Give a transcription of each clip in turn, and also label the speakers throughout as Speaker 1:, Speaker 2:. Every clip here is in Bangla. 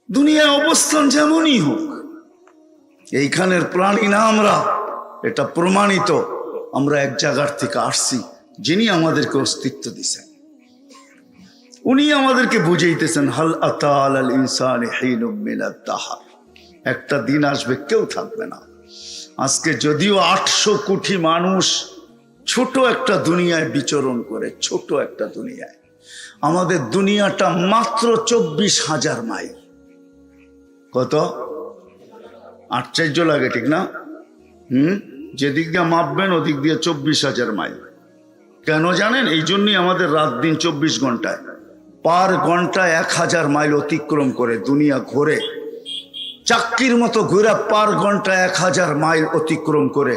Speaker 1: দুনিয়ার অবস্থান যেমনই হোক, এইখানের প্রাণী না আমরা, এটা প্রমাণিত। আমরা এক জায়গার থেকে আসছি, যিনি আমাদেরকে অস্তিত্ব দিয়েছেন উনি আমাদেরকে বুঝাইতেছেন, হাল আতা আলাল ইনসানি হিনুম মিনাদ দাহর, একটা দিন আসবে কেউ থাকবে না। আজকে যদিও 800 কোটি মানুষ ছোট একটা দুনিয়ায় বিচরণ করে, ছোট একটা দুনিয়ায়, আমাদের দুনিয়াটা মাত্র 24,000 মাইল। কত? আশ্চর্য লাগে, ঠিক না? যেদিক দিয়ে মাপবেন ওদিক দিয়ে 24,000 মাইল। কেন জানেন? এই জন্যই আমাদের রাত দিন 24 ঘন্টায়, পার ঘন্টায় 1000 মাইল অতিক্রম করে দুনিয়া ঘোরে। চাক্কির মতো ঘোরা পার ঘন্টায় 1000 মাইল অতিক্রম করে,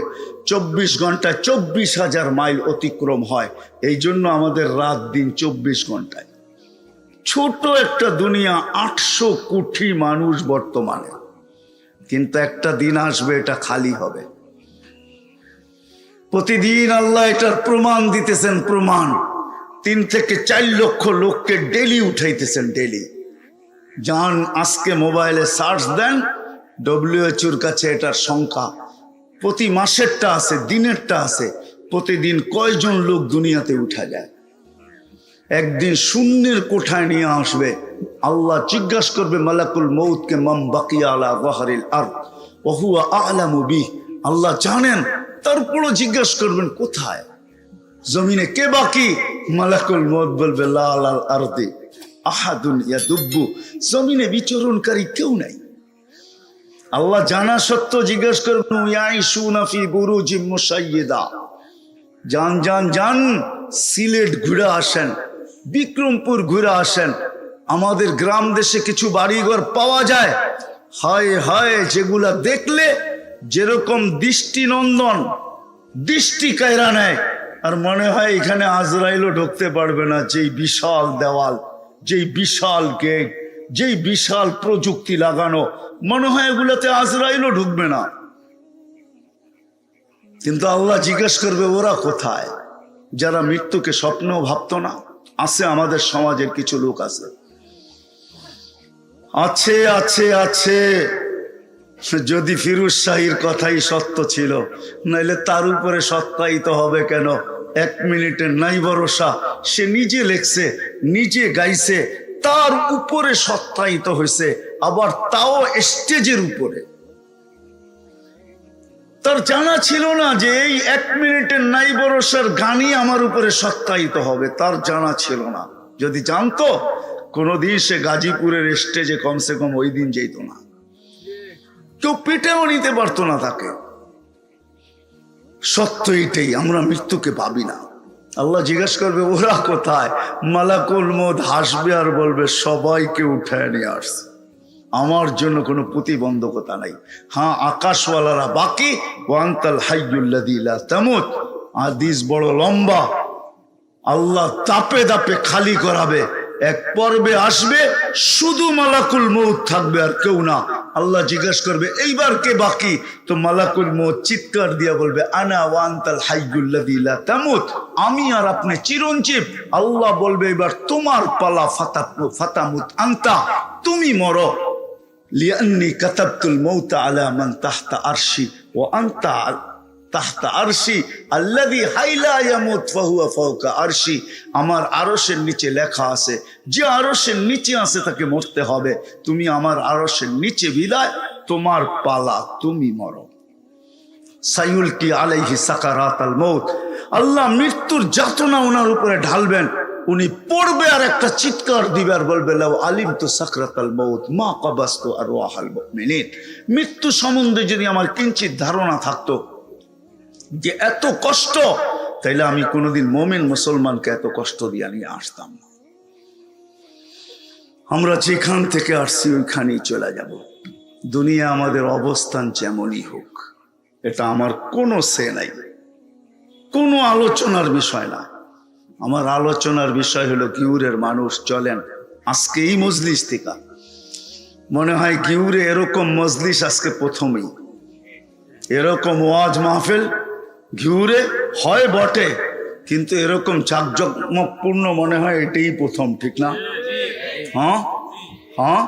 Speaker 1: 24 ঘন্টায় 24,000 মাইল অতিক্রম হয়। এই জন্য আমাদের রাত দিন 24 ঘন্টায়। ছোট একটা দুনিয়া, 800 কোটি মানুষ বর্তমানে, কিন্তু একটা দিন আসবে এটা খালি হবে। প্রতিদিন আল্লাহ এটার প্রমাণ দিতেছেন, প্রমাণ। 3 থেকে 4 লক্ষ লোককে ডেলি উঠাইতেছেন, ডেলি। যান আজকে মোবাইলে সার্চ দেন, WHO কাছে এটার সংখ্যা প্রতি মাসেরটা আছে, দিনেরটা আছে, প্রতিদিন কয়জন লোক দুনিয়াতে উঠা যায়। একদিন শূন্যের কোঠায় নিয়ে আসবে, আল্লাহ জিজ্ঞাসা করবে মালাকুল মউতকে, মাম বাকিয়া আলা যাহরিল আরদ ওয়া হুয়া আ'লামু বিহি, আল্লাহ জানেন, তারপরও জিজ্ঞাসা করবেন কোথায়, জমিনে কে বাকি? মালাকুল মউত বলবে লা আলাল আরদি আহাদুন ইয়াদুব্বু, জমিনে বিচরণকারী কেউ নাই। আল্লাহ জানা সত্ত্বেও জিজ্ঞাসা করবেন ইয়াইশুনা ফি বুরুজিম মুশাইয়্যিদা, যান যান যান, সিলেট ঘুরে আসেন, বিক্রমপুর ঘুরে আসেন, আমাদের গ্রাম দেশে কিছু বাড়িঘর পাওয়া যায়, হায় হায়, যেগুলা দেখলে যেরকম দৃষ্টিনন্দন, দৃষ্টি কায়রা নেয়, আর মনে হয় এখানে আজরাইলও ঢুকতে পারবে না। যেই বিশাল দেওয়াল, যেই বিশাল গেট, যেই বিশাল প্রযুক্তি লাগানো, মনে হয় এগুলাতে আজরাইলও ঢুকবে না। কিন্তু আল্লাহ জিজ্ঞেস করবে ওরা কোথায়, যারা মৃত্যুকে স্বপ্নেও ভাবতো না। আছে আমাদের সমাজের কিছু লোক আছে, আছে আছে আছে। যদি ফিরোজ শাহীর কথাই সত্য ছিল, নাইলে তার উপরে সত্যায়িত হবে কেন? 1 মিনিটের নাই ভরসা, সে নিজে লেখছে, নিজে গাইছে, তার উপরে সত্যায়িত হয়েছে, আবার তাও স্টেজের উপরে। তার জানা ছিল না যে এই 1 মিনিটের নাই ভরসার গানই আমার উপরে সত্যায়িত হবে, তার জানা ছিল না। যদি জানতো, কোনোদিন সে গাজীপুরের স্টেজে কমসে কম ওই দিন যেত না, কেউ পেটেও নিতে পারতো না তাকে। সত্য এটাই, আমরা মৃত্যুকে ভাবি না। আল্লাহ জিজ্ঞাসা করবে ওরা কোথায়? মালাকুল মউত হাসবে আর বলবে সবাইকে উঠায় নিয়ে আসছে, আমার জন্য কোনো প্রতিবন্ধকতা নাই। হ্যাঁ, আকাশওয়ালারা বাকি। ওয়ান্তাল হাইয়ুল্লাযী লা তামুত, হাদিস বড় লম্বা। আল্লাহ দাপে দাপে খালি করাবে, এক পর্বে আসবে শুধু মালাকুল মউত থাকবে আর কেউ না। আল্লাহ জিজ্ঞাসা করবে এইবার কে বাকি? তো মালাকুল মউত চিৎকার দিয়া বলবে আনা ওয়ান্তাল হাইয়ুল্লাযী লা তামুত, আমি আর আপনি চিরঞ্জীব। আল্লাহ বলবে এবার তোমার পালা, ফাতামুত আনতা, তুমি মরো। লিআন্নী কাতাবতুল মাউতা আলা মান তাহতা আরশি ওয়া আনতা তাহতা আরশি আল্লাযী হাইলা ইয়ামুত ফাহুয়া ফাওকা আরশি, আমার আরশের নিচে লেখা আছে, যে আরশের নিচে আছে তাকে মরতে হবে। তুমি আমার আরশের নিচে বিদায়, তোমার পালা, তুমি মরো। সাইউলকি আলাইহি সাকারাতাল মউত, আল্লাহ মৃত্যুর যাতনা ওনার উপরে ঢালবেন। উনি পড়বে আর একটা চিৎকার দিবে আর বলবে লাউ আলিমতু সাকরাতাল মউত মা কাবাসতু আরওয়াহাল মুমিনিন, মৃত্যু সম্বন্ধে যদি আমার কিঞ্চিত ধারণা থাকতো যে এত কষ্ট, তাইলে আমি কোনোদিন মুমিন মুসলমানকে এত কষ্ট দিয়ে নিয়ে আসতাম না। আমরা যেখান থেকে আসছি ওইখানেই চলে যাব। দুনিয়া আমাদের অবস্থান যেমনই হোক, এটা আমার কোনো সে নাই, কোনো আলোচনার বিষয় না। আমার আলোচনার বিষয় হলো গিউরের মানুষ। চলেন আজকে এই মজলিস থেকে, মনে হয় গিউরে এরকম মজলিস আজকে প্রথমেই, এরকম ওয়াজ মাহফিল ঘিউরে হয় বটে, কিন্তু এরকম জাঁকজমকপূর্ণ মনে হয় এটাই প্রথম, ঠিক না? হ্যাঁ হ্যাঁ,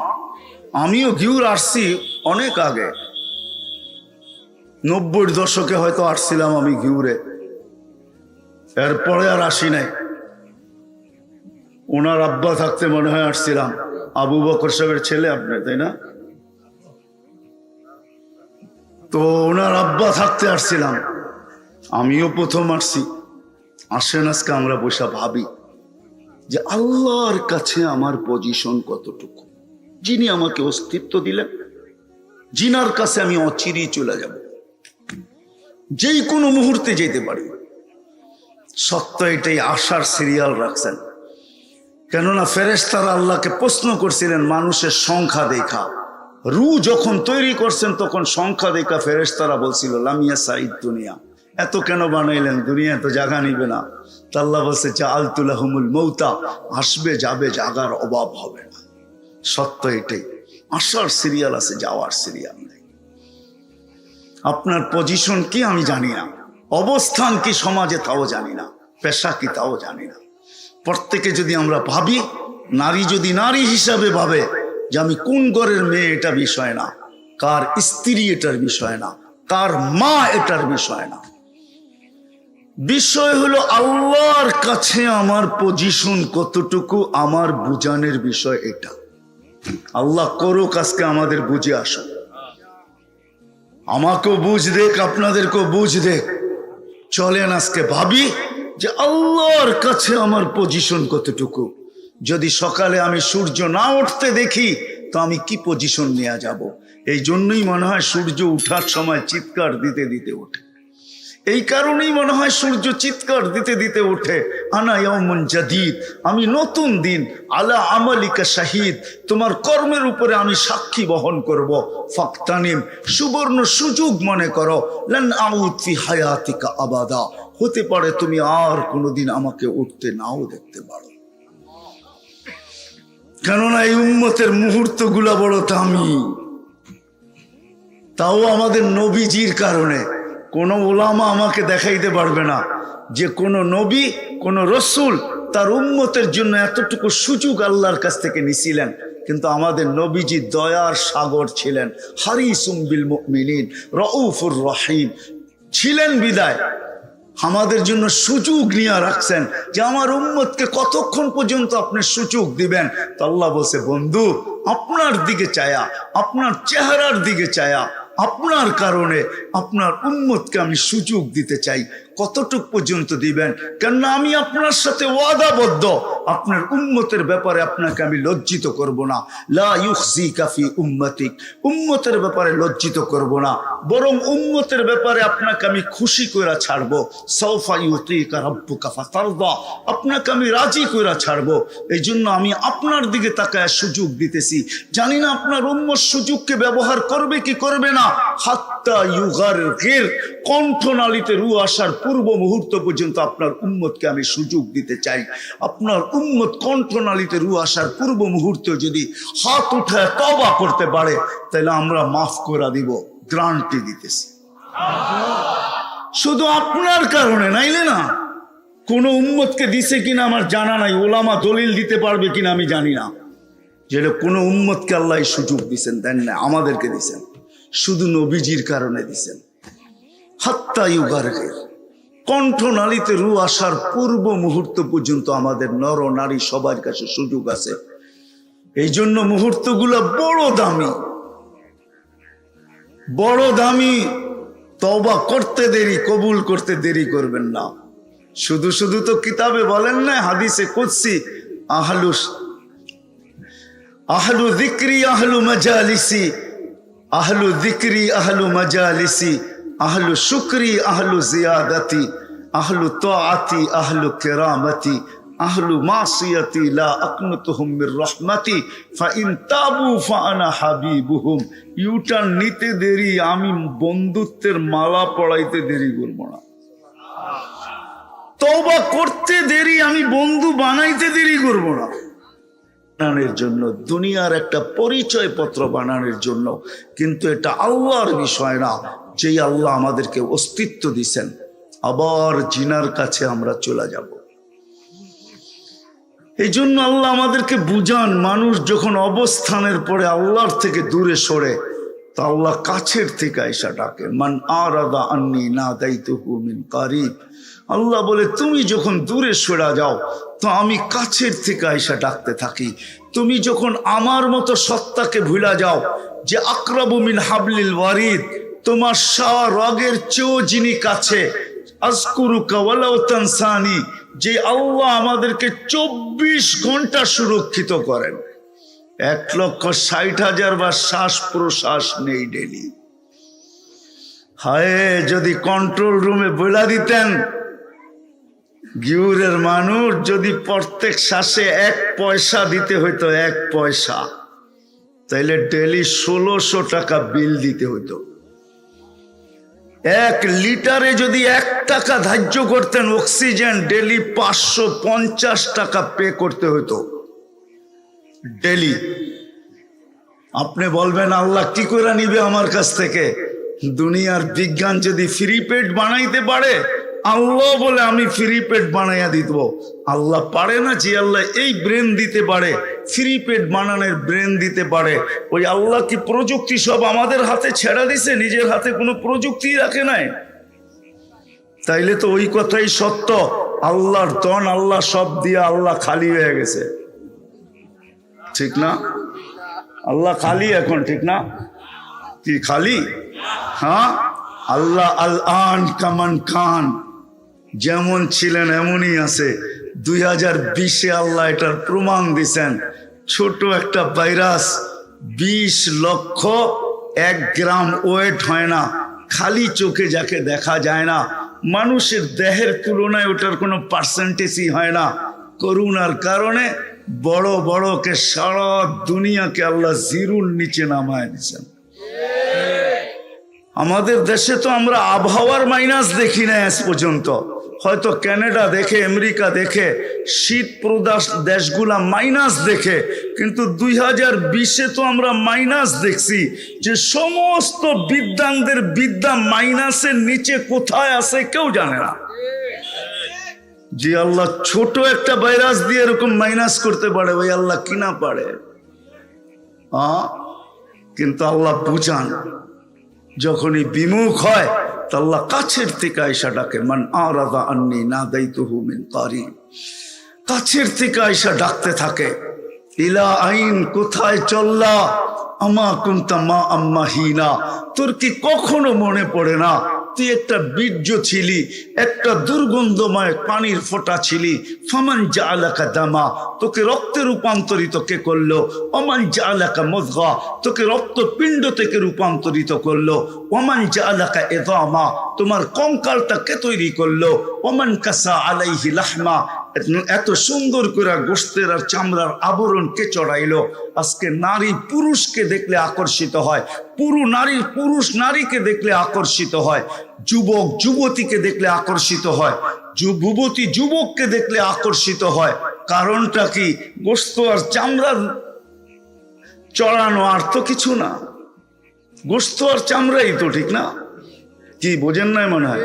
Speaker 1: আমিও ঘিউর আসছি অনেক আগে, 90-র দশকে হয়তো আসছিলাম আমি ঘিউরে, এরপরে আর আসি নাই। ওনার আব্বা থাকতে মনে হয় আসছিলাম, আবু বকর সাহেবের ছেলে আপনি, তাই না? তো ওনার আব্বা থাকতে আসছিলাম, আমিও প্রথম আসছি। আসেন আজকে আমরা বসে ভাবি যে আল্লাহর কাছে আমার পজিশন কতটুকু, যিনি আমাকে অস্তিত্ব দিলেন, যিনার কাছে আমি অচিরেই চলে যাব, যেই কোনো মুহূর্তে যেতে পারি। সত্য এটাই, আশার সিরিয়াল রাখছেন। কেননা ফেরেশতারা আল্লাহকে প্রশ্ন করছিলেন মানুষের সংখ্যা দেখা। রূহ যখন তৈরি করছেন তখন সংখ্যা দেখা ফেরেশতারা বলছিল লামিয়া সাইদ দুনিয়া, এত কেন বানাইলেন, দুনিয়া তো জায়গা নিবে না। তা আল্লাহ বলছে জাআলতু লাহুমুল মৌতা, আসবে যাবে, জাগার অভাব হবে না। সত্য এটাই, আসার সিরিয়াল আছে, যাওয়ার সিরিয়াল নেই। আপনার পজিশন কি আমি জানি না, অবস্থান কি সমাজে তাও জানি না, পেশা কি তাও জানি না। প্রত্যেকে যদি আমরা ভাবি, নারী যদি নারী হিসাবে ভাবে যে আমি কোন ঘরের মেয়ে এটা বিষয় না, কার স্ত্রী এটার বিষয় না, কার মা এটার বিষয় না, বিষয় হলো আল্লাহর কাছে আমার পজিশন কতটুকু, আমার বুঝানোর বিষয় এটা। আল্লাহ করুক আজকে আমাদের বুঝে আসুক, আমাকেও বুঝ দেখ, আপনাদেরকেও বুঝ দেখ। চলেন আজকে ভাবি যে আল্লাহর কাছে আমার পজিশন কতটুকু। যদি সকালে আমি সূর্য না উঠতে দেখি তো আমি কি পজিশন নিয়ে যাব। এই জন্যই মনে হয় সূর্য উঠার সময় চিৎকার দিতে দিতে ওঠে, এই কারণেই মনে হয় সূর্য চিৎকার দিতে দিতে ওঠে, আনা ইয়াউমুন জাদীদ, আমি নতুন দিন, আলা আমালিকা শাহিদ, তোমার কর্মের উপরে আমি সাক্ষী বহন করব। ফাকতানিম, সুবর্ণ সুযোগ মনে করো, লান আউদ ফি হায়াতিকা আবাদা, হতে পারে তুমি আর কোনোদিন আমাকে উঠতে নাও দেখতে পারো। কেননা এই উম্মতের মুহূর্তগুলা বড় দামি, তাও আমাদের নবীজির কারণে। কোন ওলামা আমাকে দেখাইতে পারবে না যে কোন নবী, কোন রসুল তার উম্মতের জন্য এতটুকু সুযোগ আল্লাহর কাছ থেকে নিছিলেন। কিন্তু আমাদের নবীজি দয়ার সাগর ছিলেন, হারিসুম বিল মুমিনিন রউফুর রহিম ছিলেন বিদায় আমাদের জন্য সুযোগ নিয়ে রাখছেন যে আমার উম্মতকে কতক্ষণ পর্যন্ত আপনি সুযোগ দিবেন। তো আল্লাহ বলছে, বন্ধু আপনার দিকে চায়া, আপনার চেহারার দিকে চায়া, আপনার কারণে আপনার উম্মতকে আমি সুযোগ দিতে চাই, কতটুক পর্যন্ত দিবেন। কেননা আমি আপনার সাথে ওয়াদাবদ্ধ, আপনার উম্মতের ব্যাপারে আপনাকে আমি লজ্জিত করব না। লা ইউখজিকা ফি উম্মতিক, উম্মতের ব্যাপারে লজ্জিত করব না, বরং উম্মতের ব্যাপারে আপনাকে আমি খুশি কইরা ছাড়বো। সাউফা ইউতিকা রাব্বুকা ফাতারদা, আপনাকে আমি রাজি কইরা ছাড়বো। এই জন্য আমি আপনার দিকে তাকায় সুযোগ দিতেছি। জানি না আপনার উম্মত সুযোগকে ব্যবহার করবে কি করবে না। হাত্তা ইউগারগির, কণ্ঠনালীতে রূহ আসার পূর্ব মুহূর্ত পর্যন্ত আপনার উম্মতকে আমি সুযোগ দিতে চাই। আপনার উম্মত কণ্ঠনালীতে রূহ আসার পূর্ব মুহূর্তে যদি হাত উঠায় তওবা করতে পারে তাহলে আমরা মাফ করে দিব, গ্যারান্টি দিতেছি। শুধু আপনার কারণে, নাইলে না কোন উম্মতকে দিছে কিনা আমার জানা নাই, ওলামা দলিল দিতে পারবে কিনা আমি জানি না, যেটা কোন উম্মতকে আল্লাহ সুযোগ দিছেন, দেন না, আমাদেরকে দিছেন, শুধু নবীজির কারণে দিছেন। হাত্তা ইউগারগির, কণ্ঠনালীতে রূহ আসার পূর্ব মুহূর্ত পর্যন্ত আমাদের নর নারী সবার কাছে সুযোগ আছে। এই জন্য মুহূর্তগুলো বড় দামি, বড় দামি। তওবা করতে দেরি, কবুল করতে দেরি করবেন না। শুধু শুধু তো কিতাবে বলেন না, হাদিসে কুদসি, আহলু যিকরি আহলু মাজালিসি, আহলু যিকরি আহলু মাজালিসি, আহলু শুকরি আহলু জিয়াদাতি, আহলু তাআতি আহলু কিরামতি, আহলু মাসিয়াতি লা আকনুতুহুম মির রাহমাতি ফাইন তাবু ফাআনা হাবিবুহুম। ইউটার্ন নিতে দেরি, আমি বন্ধুত্বের মালা পড়াইতে দেরি করব না। তওবা করতে দেরি, আমি বন্ধু বানাইতে দেরি করব না। বানানোর জন্য, দুনিয়ার একটা পরিচয় পত্র বানানোর জন্য, কিন্তু এটা আল্লাহর বিষয় না। যেই আল্লাহ আমাদেরকে অস্তিত্ব দিছেন, আবার জিনার কাছে আমরা চলে যাব। এই জন্য আল্লাহ আমাদেরকে বুঝান, মানুষ যখন অবস্থানের পরে আল্লাহর থেকে দূরে সরে, তো আল্লাহ কাছের থেকে আইসা ডাকে, মান আরাদা আন্নি নাদাইতুহু মিন কারিব। আল্লাহ বলে তুমি যখন দূরে সরে যাও তো আমি কাছের থেকে আইসা ডাকতে থাকি। তুমি যখন আমার মতো সত্তাকে ভুলা যাও, যে আকরাবু মিন হাবলিল ওয়ারিদ, তোমার রগের চেয়েও যিনি কাছে, আযকুরুকা ওয়ালাউ তানসানি, যে আল্লাহ আমাদেরকে 24 ঘন্টা সুরক্ষিত করেন, 1,60,000 বার শ্বাস প্রশ্বাস নেই ডেলি। হায় যদি কন্ট্রোল রুমে বলে দিতেন, গিউরের মানুষ যদি প্রত্যেক শ্বাসে 1 পয়সা দিতে হইতো, 1 পয়সা, তাইলে ডেলি 1600 টাকা বিল দিতে হইতো। 1 লিটারে যদি 1 টাকা ধার্য করতেন অক্সিজেন, ডেলি 550 টাকা পে করতে হতো ডেলি। আপনি বলবেন আল্লাহ কি করে নিবে আমার কাছ থেকে? দুনিয়ার বিজ্ঞান যদি ফ্রি পেড বানাইতে পারে, আল্লাহ বলে আমি ফ্রি পেড বানাইয়া দিব। আল্লাহ পারে না? যে আল্লাহ এই ব্রেন দিতে পারে, ফ্রি পেড বানানোর ব্রেন দিতে পারে, ওই আল্লাহ কি প্রযুক্তি সব আমাদের হাতে ছেড়ে দিছে? নিজের হাতে কোনো প্রযুক্তি রাখে নাই? তাইলে তো ওই কথাই সত্য, আল্লাহর দন আল্লাহ সব দিয়ে আল্লাহ খালি হয়ে গেছে, ঠিক না? আল্লাহ খালি এখন, ঠিক না? কি খালি? হ্যাঁ, আল্লাহ আল আন কামান খান, যেমন ছিলেন এমনই আছে। 2020-এ আল্লাহ এটার প্রমাণ দিছেন। ছোট একটা ভাইরাস, 20 লক্ষ 1 গ্রাম ওয়েট হয় না, খালি চোখে যাকে দেখা যায় না, মানুষের দেহের তুলনায় ওটার কোনো পার্সেন্টেজই হয় না। করোনার কারণে বড় বড়কে সারা দুনিয়াকে আল্লাহ জিরুর নিচে নামায় দিচ্ছেন। আমাদের দেশে তো আমরা আবহাওয়ার মাইনাস দেখি না আজ পর্যন্ত। হয়তো কানাডা দেখে, আমেরিকা দেখে, শীত প্রদাস দেশগুলা মাইনাস দেখে, কিন্তু 2020-এ তো আমরা মাইনাস দেখছি। যে সমস্ত বিদ্যানদের বিদ্যা মাইনাসের নিচে কোথায় আছে কেউ জানে না। যে আল্লাহ ছোট একটা ভাইরাস দিয়ে এরকম মাইনাস করতে পারে, ওই আল্লাহ কিনা পারে? কিন্তু আল্লাহ বুঝান, যখনই বিমুখ হয় তা আল্লাহ কাছের থেকে আয়সা ডাকে, মান আরাদা আন্নি নাদাইতুহু মিন কারিব। কাছের থেকে আয়সা ডাকতে থাকে, ইলা আইন, কোথায় চললা, আমা কুনতা মা আম্মা হিনা, তোর কি কখনো মনে পড়ে না তুই একটা বীর্য ছিলি, একটা দুর্গন্ধময় পানির ফোঁটা ছিলি। ফামান জাআলাকা দামা, তোকে রক্তে রূপান্তরিত কে করলো? ওমান জাআলাকা মুদগা, তোকে রক্তপিণ্ড থেকে রূপান্তরিত করলো। ওমান জাআলাকা ইযামা, তোমার কঙ্কালটা কে তৈরি করলো? ওমান কাসা আলাইহি লাহমা, এত সুন্দর করে গোশতের আর চামড়ার আবরণ কে চড়াইলো? আজকে নারী পুরুষকে দেখলে আকর্ষিত হয়, পুরুষ নারীকে দেখলে আকর্ষিত হয়, যুবক যুবতীকে দেখলে আকর্ষিত হয়, যুবতী যুবককে দেখলে আকর্ষিত হয়। কারণটা কি? গোশত আর চামড়া চড়ানো, আর তো কিছু না। গোশত আর চামড়াই তো, ঠিক না? কি বোঝেন নাই মনে হয়?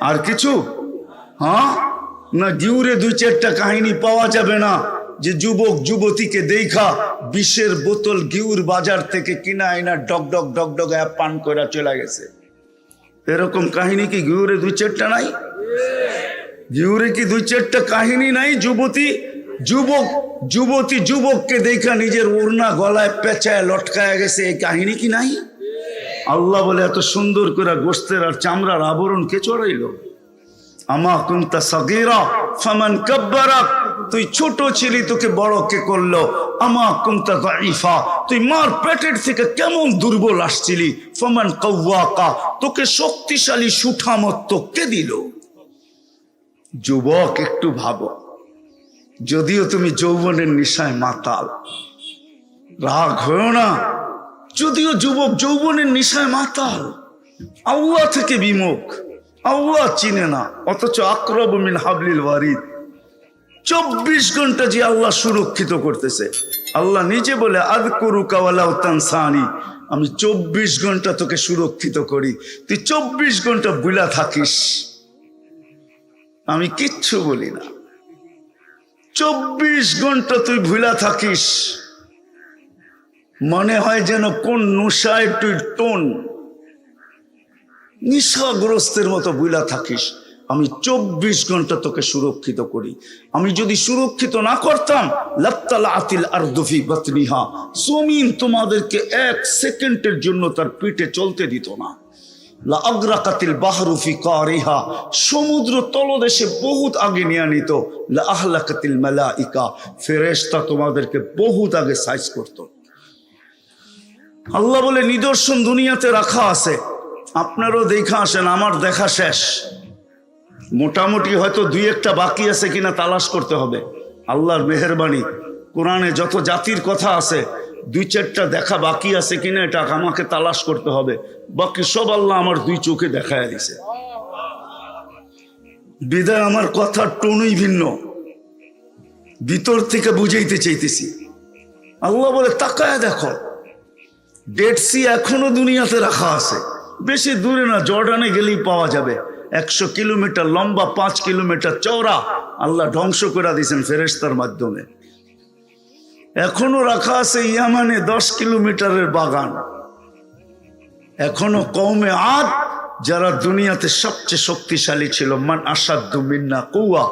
Speaker 1: আর কিছু? হ্যাঁ না, গিউরে 2-4টা কাহিনী পাওয়া যাবে না যে যুবক যুবতীকে দেখা 20-এর বোতল গিউর বাজার থেকে কিনা আইনা ডক ডক ডক ডক পান করে চলে গেছে। এরকম কাহিনী কি গিউরে 2-4টা নাই? গিউরে কি 2-4টা কাহিনী নাই? যুবতী যুবককে দেখা নিজের ওড়না গলায় পেঁচায় লটকায় গেছে, এই কাহিনী কি নাই? আল্লাহ বলে এত সুন্দর করে গোশতের আর চামড়ার আবরণ কে চড়াইলো? আমা কুনতা সাগীরা ফামান কাব্বারাক, তুই ছোট ছিলি, তোকে বড় কে করলো? আমা কুনতা দাঈফা, তুই মার পেটের থেকে কেমন দুর্বল আসছিলি? ফামান কাওয়াকা, তোকে শক্তিশালী সুঠামত্ব কে দিল? যুবক একটু ভাবো, যদিও তুমি যৌবনের নেশায় মাতাল, রাগ হয়েও না, যদিও যুবক যৌবনের নেশায় মাতাল, আল্লাহ থেকে বিমুখ, আল্লাহ চিনে না, অথচ আকরাবু মিন হাবলিল ওয়ারিদ, 24 ঘন্টা যে আল্লাহ সুরক্ষিত করতেছে। আল্লাহ নিজে বলে আযকুরুকা ওয়ালাউ তানসানি, আমি 24 ঘন্টা তোকে সুরক্ষিত করি, তুই 24 ঘন্টা বুলা থাকিস, আমি কিচ্ছু বলি না। 24 ঘন্টা তুই ভুলা থাকিস, মনে হয় যেন কোন নেশায় তুই টোন নেশাগ্রস্তের মতো ভুলা থাকিস। আমি 24 ঘন্টা তোকে সুরক্ষিত করি। আমি যদি সুরক্ষিত না করতাম, লাত্তালাতিল আরদু ফি বাতনিহা, জমিন তোমাদেরকে 1 সেকেন্ডের জন্য তার পিঠে চলতে দিত না। লা আগরাকাতিল বাহরু ফি কারিহা, সমুদ্র তলদেশে বহুত আগে নিয়ে নিত। লা আহলাকাতিল মালাইকা, ফেরেশতা তোমাদেরকে বহুত আগে সাইজ করত। আল্লাহ বলে নিদর্শন দুনিয়াতে রাখা আছে, আপনারও দেখা আসেন, আমার দেখা শেষ। মোটামুটি হয়তো 2-1টা বাকি আছে কিনা তালাশ করতে হবে। আল্লাহর মেহেরবানি, কোরআনে যত জাতির কথা আছে 2-4টা দেখা বাকি আছে কিনা এটা আমাকে তালাশ করতে হবে। বাকি সব আল্লাহ আমার 2 চোখে দেখায় দিছে। বিদায় আমার কথার টোনই ভিন্ন, ভিতর থেকে বুঝাইতে চাইতেছি। আল্লাহ বলে তাকায় দেখো, ডেড সি এখনো দুনিয়াতে রাখা আছে, বেশি দূরে না, জর্ডানে গেলেই পাওয়া যাবে। 100 কিলোমিটার লম্বা, 5 কিলোমিটার চওড়া, আল্লাহ ধ্বংস করে দিয়েছেন ফেরেশতার মাধ্যমে। এখনো রাখা আছে ইয়ামানে 10 কিলোমিটারের বাগান। এখনো কওমে আদ, যারা দুনিয়াতে সবচেয়ে শক্তিশালী ছিল, মান আসাদ্দু মিন্না কুওয়া,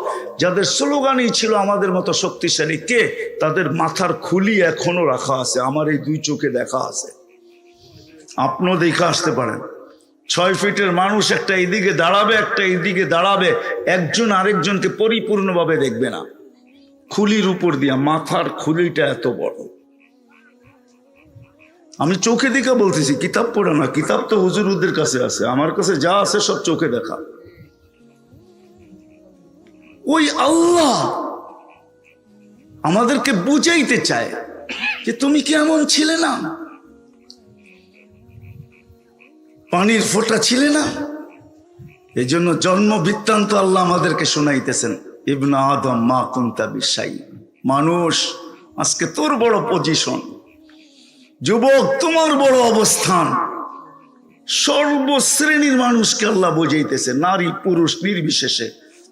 Speaker 1: যাদের স্লোগানই ছিল আমাদের মতো শক্তিশালী কে, তাদের মাথার খুলি এখনো রাখা আছে, আমার এই 2 চোখে দেখা আছে। আপনিও দেখে আসতে পারেন। 6 ফিটের মানুষ একটা এইদিকে দাঁড়াবে, একটা এইদিকে দাঁড়াবে, একজন আরেকজনকে পরিপূর্ণভাবে দেখবে না। খুলির উপর দিয়া মাথার খুলিটা এত বড়। আমি চোখে দেখা বলতেছি, কিতাব পড়া না, কিতাব তো হুজুরদের কাছে আছে, আমার কাছে যা আছে সব চোখে দেখা। ওই আল্লাহ আমাদেরকে বুঝাইতে চায় যে তুমি কি এমন ছিলে না, পানির ফোঁটা ছিলে না। এই জন্য জন্ম বৃত্তান্ত আল্লাহ আমাদেরকে শোনাইতেছেন, ইবনা আদম মা কুনতা বিশাই। মানুষ, আজকে তোর বড় পজিশন, যুবক তোমার বড় অবস্থান। সর্বশ্রেণীর মানুষকে আল্লাহ বুঝাইতেছে, নারী পুরুষ নির্বিশেষে,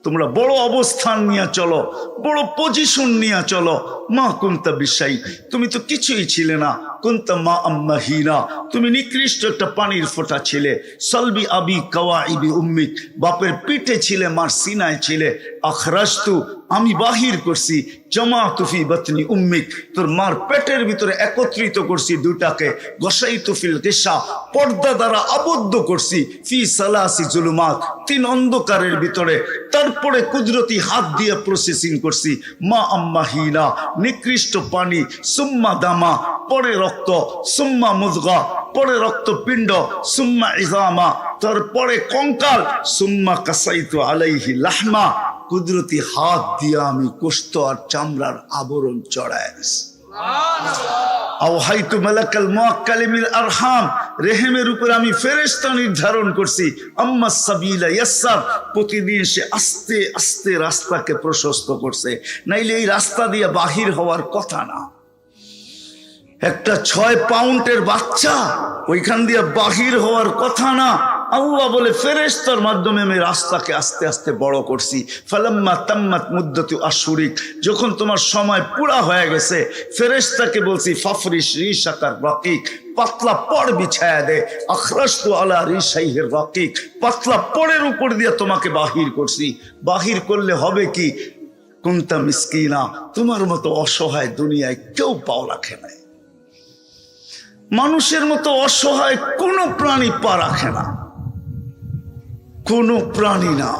Speaker 1: তোমরা বড় অবস্থান নিয়ে চলো, বড় পজিশন নিয়ে চলো। মা কুনতা বিশাই, তুমি তো কিছুই ছিলে না। কুনতা মা আম্মাহিনা, তুমি নিকৃষ্ট একটা পানির ফোঁটা ছিলে। সলবি আবি কাওয়াইবি উম্মিক, বাপের পিঠে ছিলে, মার সিনায় ছিলে। আখরাজতু, আমি বাহির করছি। জামাতু ফি বাতনি উম্মিক, তোর মার পেটের ভিতরে একত্রিত করছি দুটাকে। গসাইতু ফিল গিশা, পর্দা দ্বারা আবদ্ধ করছি। ফি সালাসি জুলুমাত, 3 অন্ধকারের ভিতরে। তারপরে কুদরতি হাত দিয়ে প্রসেসিং করছি। মা আম্মাহিনা, নিকৃষ্ট পানি। সুম্মা দামা, পরে রক্ত। সুম্মা মুদগা, পরে রক্তপিণ্ড। সুম্মা ইজামা, তারপরে কঙ্কাল। সুম্মা কাসাইতু আলাইহি লাহমা, কুদরতি হাত দিয়ে আমি গোশত আর চামড়ার আবরণ চড়ায় দিছি। আওহাইতু মালাকাল মুআক্কালিমিল আরহাম, রেহেমের উপর আমি ফেরেশতা নির্ধারণ করছি। আম্মা সাবিলা ইয়াসসার, প্রতিদিন সে আস্তে আস্তে রাস্তাকে প্রশস্ত করছে, নাইলে এই রাস্তা দিয়ে বাহির হওয়ার কথা না। একটা 6 পাউন্ডের বাচ্চা ওইখান দিয়ে বাহির হওয়ার কথা না। আল্লাহ বলে ফেরেশতার মাধ্যমে আমি রাস্তাকে আস্তে আস্তে বড় করছি। ফালাম্মা তাম্মাত মুদ্দাতু আশহুরিক, যখন তোমার সময় পুরা হয়ে গেছে, ফেরেশতাকে বলছি ফাফরিশ রিশাকার রাকিক, পাতলা পড় বিছায়া দে। আখরাজতু আলা রিশাইহির রাকিক, পাতলা পড়ের উপর দিয়ে তোমাকে বাহির করছি। বাহির করলে হবে কি? কুনতা মিসকিনা, তোমার মতো অসহায় দুনিয়ায় কেউ পাও রাখে নাই। মানুষের মতো অসহায় কোনো প্রাণী পা রাখে না, কোনো প্রাণী না,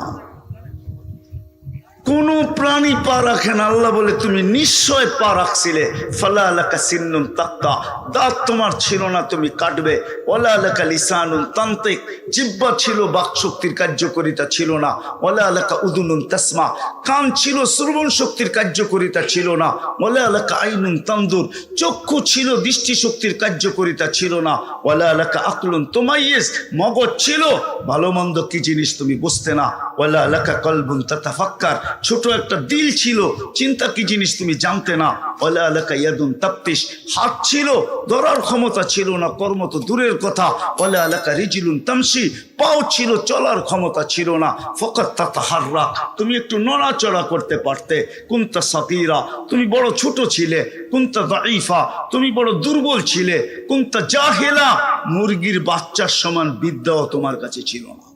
Speaker 1: কোন প্রাণী পা রাখে না। আল্লাহ বলে তুমি নিশ্চয় পা রাখছিলে। ফালা লাকা সিন্নুন তাক্কা, দাঁত তোমার ছিল না, তুমি কাটবে। ওয়ালা লাকা লিসানুন তান্তিক, জিহ্বা ছিল, বাক শক্তির কার্যকারিতা ছিল না। ওয়ালা লাকা উদুনুন তাসমা, কান ছিল, শ্রবণ শক্তির কার্যকারিতা ছিল না। ওয়ালা লাকা আইনুন তানদুর, চক্ষু ছিল, দৃষ্টি শক্তির কার্যকারিতা ছিল না। ওয়ালা লাকা আকলুন তুমাইয়িজ, মগজ ছিল, ভালো মন্দ কি জিনিস তুমি বুঝতে না। ওয়ালা লাকা কলবুন তাতাফাক্কার, ছোট একটা দিল ছিল, চিন্তা কি জিনিস তুমি জানতে না। ওয়ালা আলাকা ইয়াদুন তাফতিশ, হাত ছিল, ধরার ক্ষমতা ছিল না, কর্ম তো দূরের কথা। ওয়ালা আলাকা রিজলুন তামশি, পাও ছিল, চলার ক্ষমতা ছিল না। ফাকাত তাতাহাররাক, তুমি একটু নড়াচড়া করতে পারতে। কুনতা সাগীরা, তুমি বড় ছোট ছিলে। কুনতা দাঈফা, তুমি বড় দুর্বল ছিলে। কুনতা জাহিলা, মুরগির বাচ্চার সমান বিদ্যাও তোমার কাছে ছিল না।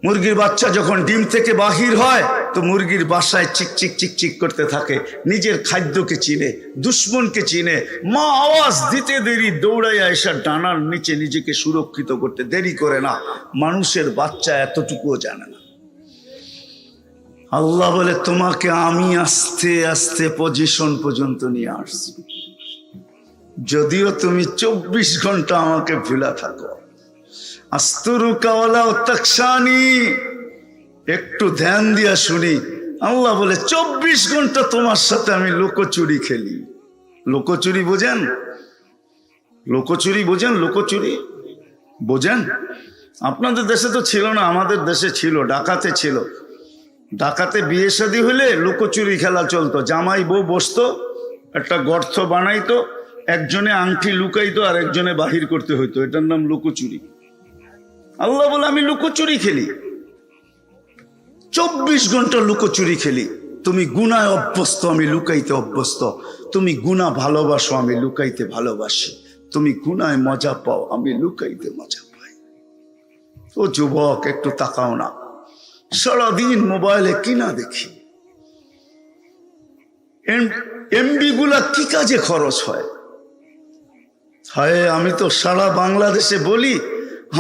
Speaker 1: মুরগির বাচ্চা যখন ডিম থেকে বাহির হয় তো মুরগির বাসায় চিকচিক চিকচিক করতে থাকে, নিজের খাদ্যকে চিনে, দুশ্মনকে চিনে। মা আওয়াজ দিতে দেরি দৌড়াইয়া এসে ডানার নিচে নিজেকে সুরক্ষিত করতে দেরি করে না। মানুষের বাচ্চা এতটুকুও জানে না। আল্লাহ বলে তোমাকে আমি আস্তে আস্তে পজিশন পর্যন্ত নিয়ে আসছি, যদিও তুমি 24 ঘন্টা আমাকে ভুলা থাকো। আস্তুরুকা ওয়ালা তাকশানি, একটু ধ্যান দিয়া শুনি। আল্লাহ বলে 24 ঘন্টা তোমার সাথে আমি লুকোচুরি খেলি। লুকোচুরি বোঝেন? লুকোচুরি বোঝেন? লুকোচুরি বোঝেন? আপনাদের দেশে তো ছিল না, আমাদের দেশে ছিল। ডাকাতে ছিল। ডাকাতে বিয়ে শাদী হলে লুকোচুরি খেলা চলতো। জামাই বউ বসতো, একটা গর্ত বানাইতো, একজনে আংটি লুকাইতো আর একজনে বাহির করতে হইতো। এটার নাম লুকোচুরি। আল্লাহ বলে আমি লুকোচুরি খেলি, 24 ঘন্টা লুকোচুরি খেলি। তুমি গুনায় অভ্যস্ত, আমি লুকাইতে অভ্যস্ত। তুমি গুনাহ ভালোবাসো, আমি লুকাইতে ভালোবাসি। তুমি গুনায় মজা পাও, আমি লুকাইতে মজা পাই। ও যুবক, একটু তাকাও না, সারাদিন মোবাইলে কি না দেখি। এমবি গুলা কি কাজে খরচ হয়? হায়, আমি তো সারা বাংলাদেশে বলি,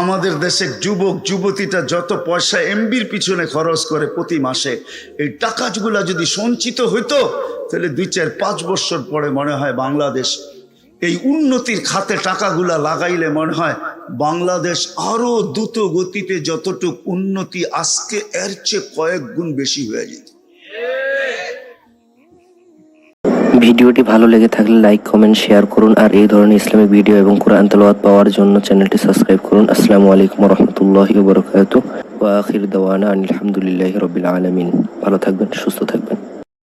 Speaker 1: আমাদের দেশের যুবক যুবতীটা যত পয়সা এমবির পিছনে খরচ করে প্রতি মাসে, এই টাকাগুলা যদি সঞ্চিত হইতো তাহলে 2-4-5 বছর পরে মনে হয় বাংলাদেশ এই উন্নতির খাতে টাকাগুলা লাগাইলে মনে হয় বাংলাদেশ আরো দ্রুত গতিতে যতটুক উন্নতি আজকে এর চেয়ে কয়েক গুণ বেশি হয়ে যেত।
Speaker 2: ভিডিওটি ভালো লেগে থাকলে লাইক, কমেন্ট, শেয়ার করুন। আর এই ধরনের ইসলামিক ভিডিও এবং কোরআন তেলাওয়াত পাওয়ার জন্য চ্যানেলটি সাবস্ক্রাইব করুন। আসসালামু আলাইকুম ওয়া রাহমাতুল্লাহি ওয়া বারাকাতুহু। ওয়া আখির দাওয়ানা আলহামদুলিল্লাহি রাব্বিল আলামিন। ভালো থাকবেন, সুস্থ থাকবেন।